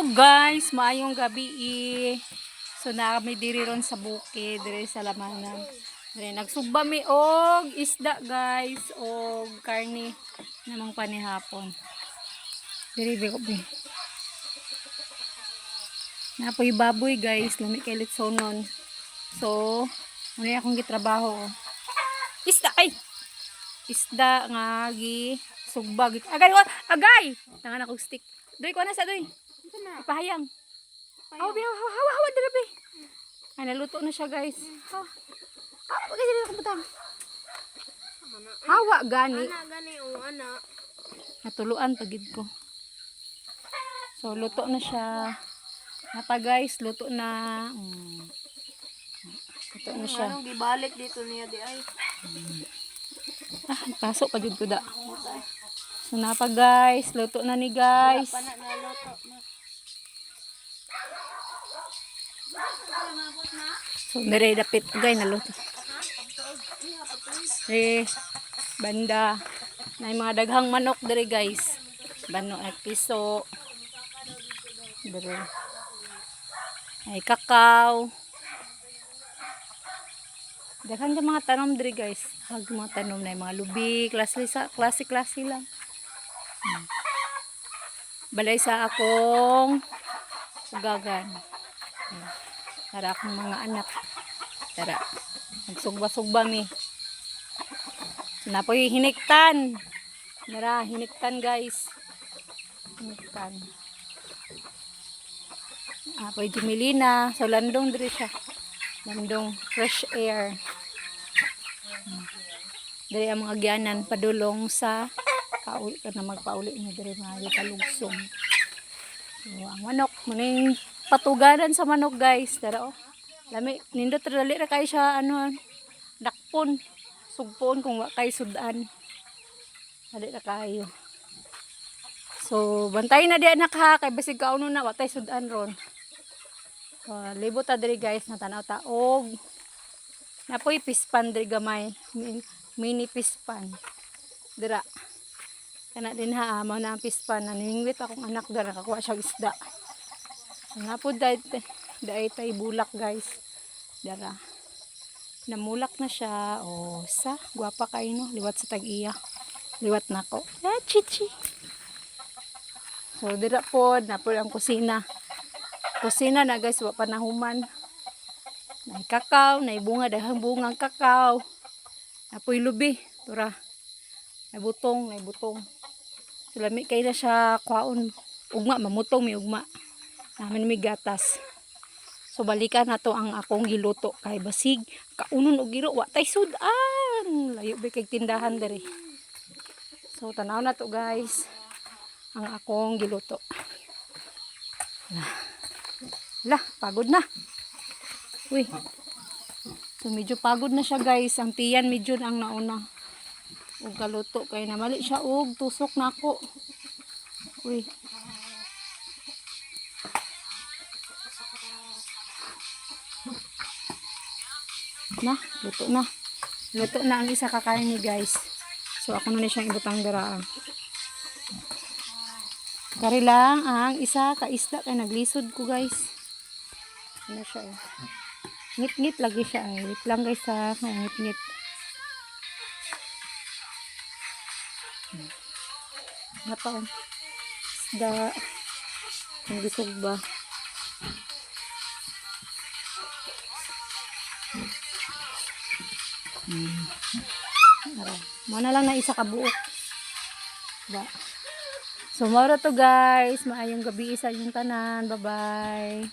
Hello guys, maayong gabi. So na kami diri ron sa bukid, diri sa lamanan. Diri nagsugba mi og isda guys, og karne namang panihapon. Diri biko bi. Napoy baboy guys, lami kay litsonon. So, muna akong gitrabaho. Isda ay. Isda nga gi sugba. Agay! Tangan akong stick. Doy ko na sa doy. Ipahayang. Hawa dira be. Ay naluto na siya guys. Pagka sila akong butang. Hawa gani. Ana gani o ana. Natuluan pagid ko. So luto na siya. Napa guys, luto na. Luto na siya. Anong gibalik dito niya di ay. Pasok pa jud ko da. So napa guys, luto na ni guys. Pana na luto na. So mere dapit guys naluto. Banda. Na mga daghang manok diri guys. Bano at piso. Diri. Ay kakao. Daghan ka mga tanom diri guys. Hag mga tanom na mga lubi, klase lang. Balay sa akong ugagan. Para akong mga anak. Tara. Magsugba-sugba mi. Napoy hiniktan. Nara, hiniktan guys. Hiniktan. Apoy Jimilina. So landong diri siya. Landong fresh air. Diri ang mga agyanan padulong sa kauli ka na magpauli ni diri mga palugsong. So ang manok muning patugaran sa manok guys. Tara oh. Lami nindot dali ra kay siya dakpon. Sugpon kung wa kay sudan. Dali ra kayo. So bantay na di anak ha kay basig kauno na wa tay sudan ron. Libot ta diri guys na tanaw ta og napoy pispan diri gamay mini pispan dira kana din ha amo na ang pispan naningwit akong anak dira nakakuha siya isda napod dai tay bulak guys dira namulak na siya sa gwapa kay no liwat sa tag-iya liwat nako chichi so dira pod napod ang kusina na guys wa panahuman nay kakao nay bunga daghang bungang kakao apoy lubi tura nay butong sulami kay na siya kwaon ugma mamutong mi ugma namin mi gatas so balikan nato ang akong giluto kay basig kaunon og giro wa tay sudan layo ba kay tindahan diri so tanaw na to guys ang akong giluto pagod na. Uy. So medyo pagod na siya guys. Ang tiyan medyo ang nauna. Ug kaluto kay namali siya og tusok nako. Uy. Luto na. Luto na ang isa kakain ni guys. So ako na siyang ibutang dara. Kari lang ang isa ka isda kay naglisod ko guys. Ano siya ngit-ngit lagi siya wait lang guys ha ngit-ngit napaon isda ang gisog ba mana lang na isa ka buok ba so maro to guys maayong gabi sa inyong tanan bye bye.